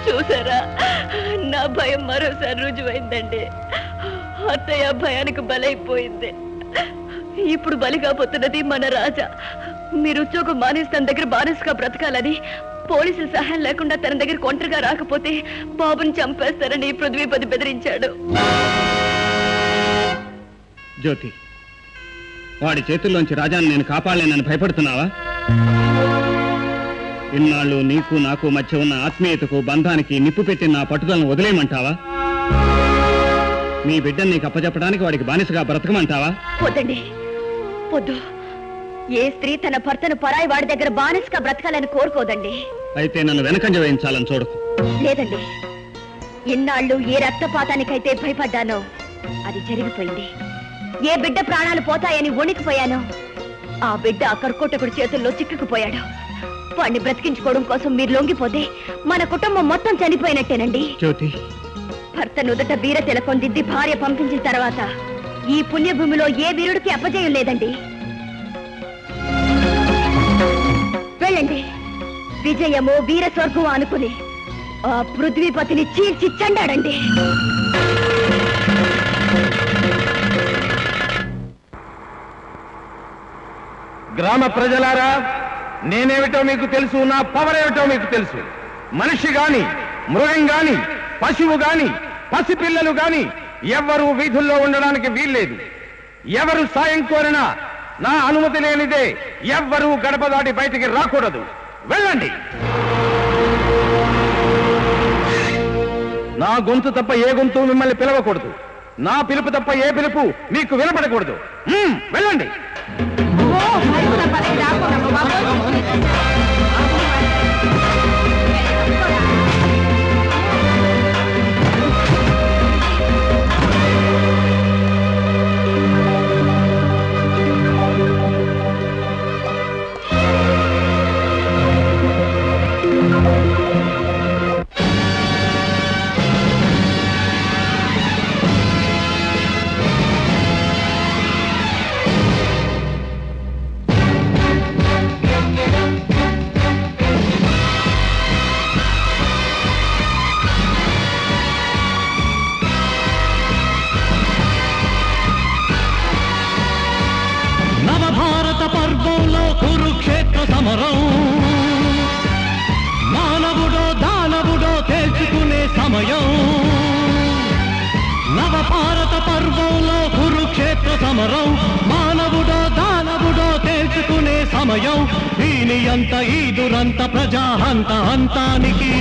చూసారా, నా భయం మరోసారి రుజువైందండి. అత్తయ్య భయానికి బలైపోయింది. ఇప్పుడు బలిగా పోతున్నది మన రాజా. మీరు ఉద్యోగం మానేసి తన దగ్గర బానిసగా బ్రతకాలని, పోలీసుల సహాయం లేకుండా తన దగ్గర ఒంటరిగా రాకపోతే బాబుని చంపేస్తారని పృథ్వీపతి బెదిరించాడు. జ్యోతి, వాడి చేతుల్లోంచి రాజాను నేను కాపాడలేనని భయపడుతున్నావా? ఇన్నాళ్ళు నీకు నాకు మధ్య ఉన్న ఆత్మీయతకు బంధానికి నిప్పు పెట్టి నా పట్టుదలను వదిలేయమంటావా? నీ బిడ్డను నీకు అప్పచెప్పడానికి వాడికి బానిసగా బ్రతకమంటావా? వద్దండి, వద్దు. ఏ స్త్రీ తన భర్తను పరాయి వాడి దగ్గర బానిసగా బ్రతకాలని కోరుకోదండి. అయితే నన్ను వెనకంజ వేయించాలని చూడకు. లేదండి, ఇన్నాళ్ళు ఏ రక్తపాతానికైతే భయపడ్డానో అది జరిగిపోయింది. ఏ బిడ్డ ప్రాణాలు పోతాయని వణికిపోయానో ఆ బిడ్డ ఆ కర్కోటకుడి చేతుల్లో చిక్కుకుపోయాడు. వాడిని బ్రతికించుకోవడం కోసం మీరు లొంగిపోతే మన కుటుంబం మొత్తం చనిపోయినట్టేనండి. జ్యోతి, భర్త నుదుట వీర తిలకొందిద్ది భార్య పంపించిన తర్వాత ఈ పుణ్యభూమిలో ఏ వీరుడికి అపజయం లేదండి. వెళ్ళండి, విజయమో వీర స్వర్గం అనుకుని ఆ పృథ్వీపతిని చీల్చి చండాడండి. గ్రామ ప్రజలారా, నేనేమిటో మీకు తెలుసు, నా పవర్ ఏమిటో మీకు తెలుసు. మనిషి గాని, మృగం గాని, పశువు గాని, పసిపిల్లలు గాని ఎవ్వరూ వీధుల్లో ఉండడానికి వీల్లేదు. ఎవరు సాయం కోరినా నా అనుమతి లేనిదే ఎవ్వరూ గడప దాటి బయటికి రాకూడదు. వెళ్ళండి. నా గొంతు తప్ప ఏ గొంతు మిమ్మల్ని పిలవకూడదు. నా పిలుపు తప్ప ఏ పిలుపు మీకు వినపడకూడదు. వెళ్ళండి. సమరం మానవుడో దానవుడో తెలుసుకునే సమయం. నవభారత పర్వంలో కురుక్షేత్ర సమరం మానవుడో దానవుడో తెలుసుకునే సమయం. దీని అంత ఈ దురంత ప్రజాహంత అంతానికి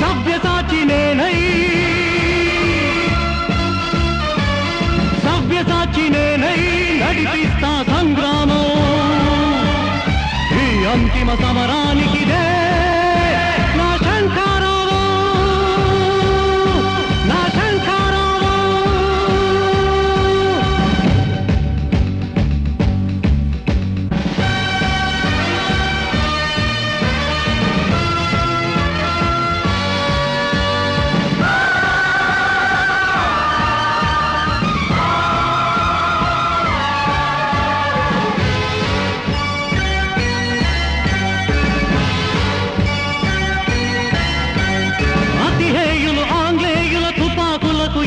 సవ్యసాచి నేనై సవ్యసాచి నేనై నడిపిస్తా సంగ్రామం. ఈ అంతిమ సమరానికి నా శంఖారావం, నా శంఖారావం.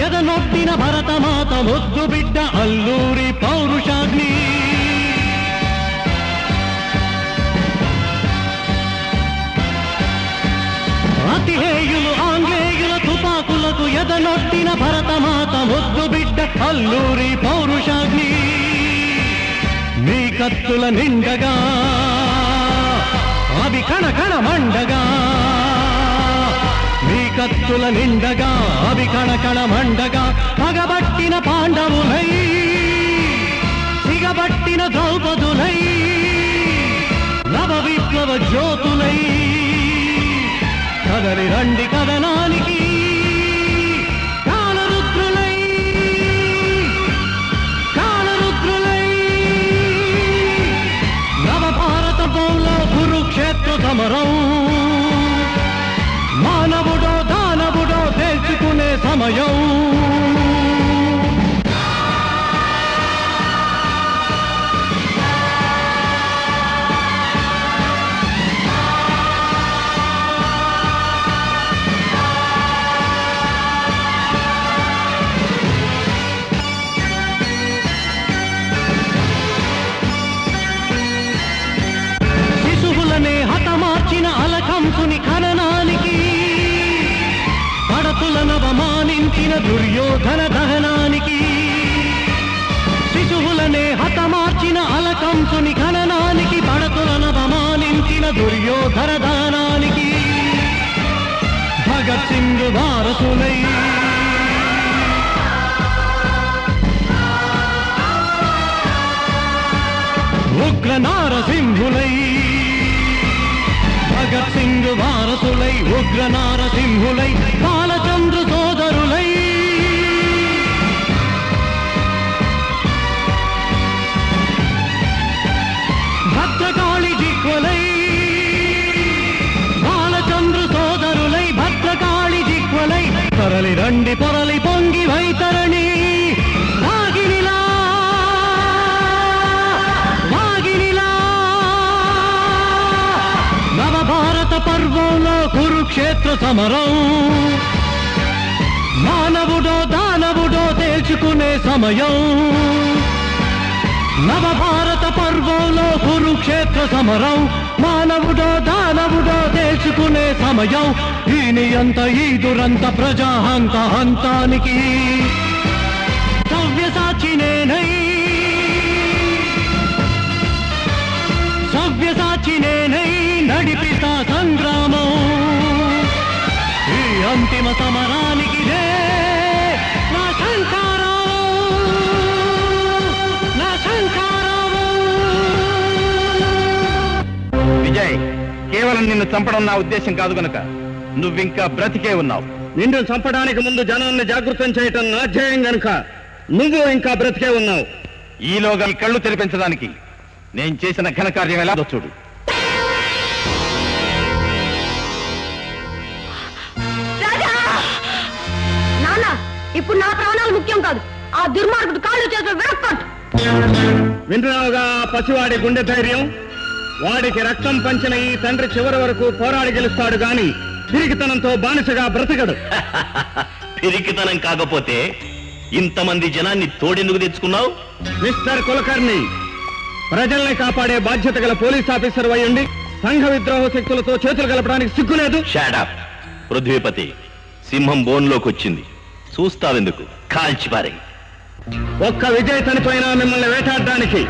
ఎదనొట్టిన భరతమాత ముద్దు బిడ్డ అల్లూరి పౌరుషాగ్ని. అతిహేయులు ఆంగ్లేయుల తుపాకులకు ఎదనొట్టిన భరతమాత ముద్దు బిడ్డ అల్లూరి పౌరుషాగ్ని. నీ కత్తుల నిండగా అవి కణకణ మండగా, నీ కత్తుల నిండగా అవి కణకణ మండగా. పగబట్టిన పాండవులై సిగబట్టిన ద్రౌపదులై నవ విప్లవ జ్యోతులై కదలి రండి కదనానికి. కాలరుద్రులై కాలరుద్రులై నవభారత పౌలో కురుక్షేత్ర సమరం మానవుడో దానవుడో తెలుసుకునే సమయం. జరిగిన దుర్యోధన దహనానికి, శిశువులనే హతమార్చిన అలకంసుని ఖననానికి, పడతులను అవమానించిన దుర్యోధన దహనానికి భగత్ సింగ్ వారసులై ఉగ్ర నారసింహులై, భగత్ సింగ్ వారసులై ఉగ్ర నారసింహులై, బాలచంద్ర సోదరులై భద్రకాళి జిహ్వలై, బాలచంద్ర సోదరులై భద్రకాళి జిహ్వలై, తరలి రండి పొరలి పొంగి వైతరణి వాగినిలా వాగినిలా. నవభారత పర్వంలో కురుక్షేత్ర సమరం, మానవుడో దానవుడో తేల్చుకునే సమయం. నవభారత పర్వంలో కురుక్షేత్ర సమరం, మానవుడో దానవుడో తేల్చుకునే సమయం. ఈని అంత ఈ దురంత ప్రజాహంత హంతానికి సవ్యసాచి నేనై, సవ్యసాచి నేనై నడిపిస్తా సంగ్రామం. ఈ అంతిమ సమరానికి నా శంకారం, నా శంకారం. విజయ్, కేవలం నిన్ను చంపడం నా ఉద్దేశం కాదు గనుక నువ్వింకా బ్రతికే ఉన్నావు. నిన్ను చంపడానికి ముందు జనాన్ని జాగృతం చేయటం నా ధ్యేయం గనుక నువ్వు ఇంకా బ్రతికే ఉన్నావు. ఈలోగా ఈ కళ్ళు తెరిపించడానికి నేను చేసిన ఘనకార్యం ఎలా చూడు. నాన్న, ఇప్పుడు నా ప్రాణాలు ముఖ్యం కాదు, ఆ దుర్మార్గుడు కాళ్ళు చేతులు విరక్కొట్టు. వింటున్నావుగా ఆ పసివాడి గుండె ధైర్యం? వాడికి రక్తం పంచిన ఈ తండ్రి చివరి వరకు పోరాడి గెలుస్తాడు గాని పిరికితనంతో బానిసగా బ్రతకడు. పిరికితనం కాకపోతే ఇంతమంది జనాన్ని తోడెందుకు తెచ్చుకున్నావు? మిస్టర్ కులకర్ణి, ప్రజల్ని కాపాడే బాధ్యత గల పోలీస్ ఆఫీసర్ అయ్యుండి సంఘ విద్రోహ శక్తులతో చేతులు కలపడానికి సిగ్గులేదు. షాడప్ పృథ్వీపతి, సింహం బోన్లోకి వచ్చింది, చూస్తావెందుకు? కాల్చిపారే. ఒక్క విజయ్ చనిపోయినా మిమ్మల్ని వేటాడడానికి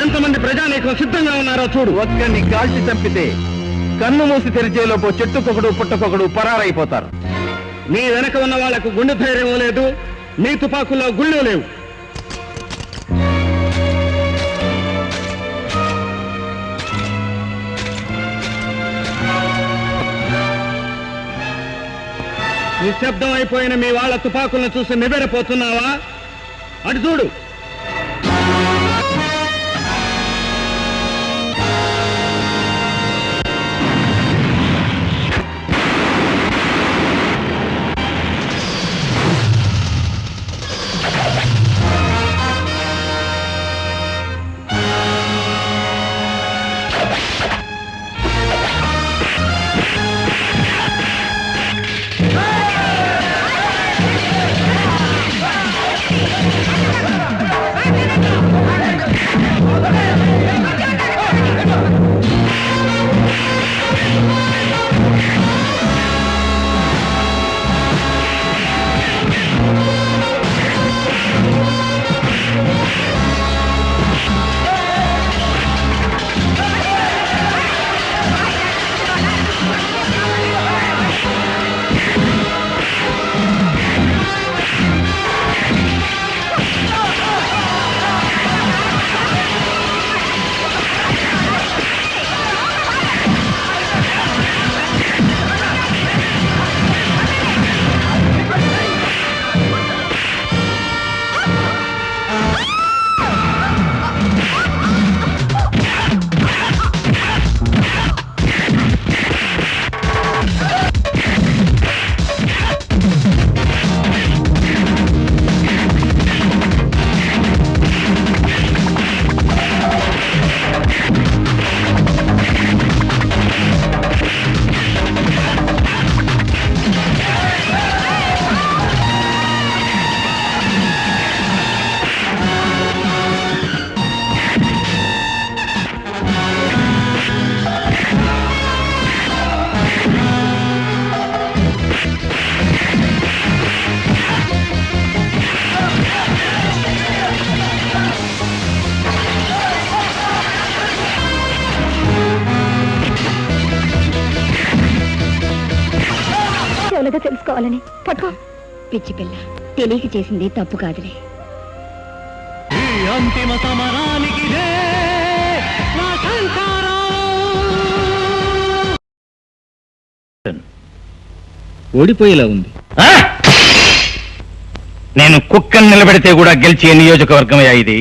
ఎంతమంది ప్రజానీకం సిద్ధంగా ఉన్నారో చూడు. ఒక్కడిని కాల్చి చంపితే కన్ను మూసి తెరిచేలోపు చెట్టుకొకడు పుట్టకొకడు పరారైపోతారు. మీ వెనక ఉన్న వాళ్లకు గుండె ధైర్యం లేదు, మీ తుపాకుల్లో గుళ్ళు లేవు. నిశ్శబ్దం అయిపోయిన మీ వాళ్ళ తుపాకులను చూసి నిబెరపోతున్నావా? అటు చూడు. పట్టుకోవాలని పట్టుకో. పిచ్చి పిల్ల, తెలియక చేసింది తప్పు కాదులే. ఈ అంతిమ సమరానికి నా శంకరా. ఓడిపోయేలా ఉంది. నేను కుక్కను నిలబెడితే కూడా గెలిచే నియోజకవర్గమయ్యా ఇది.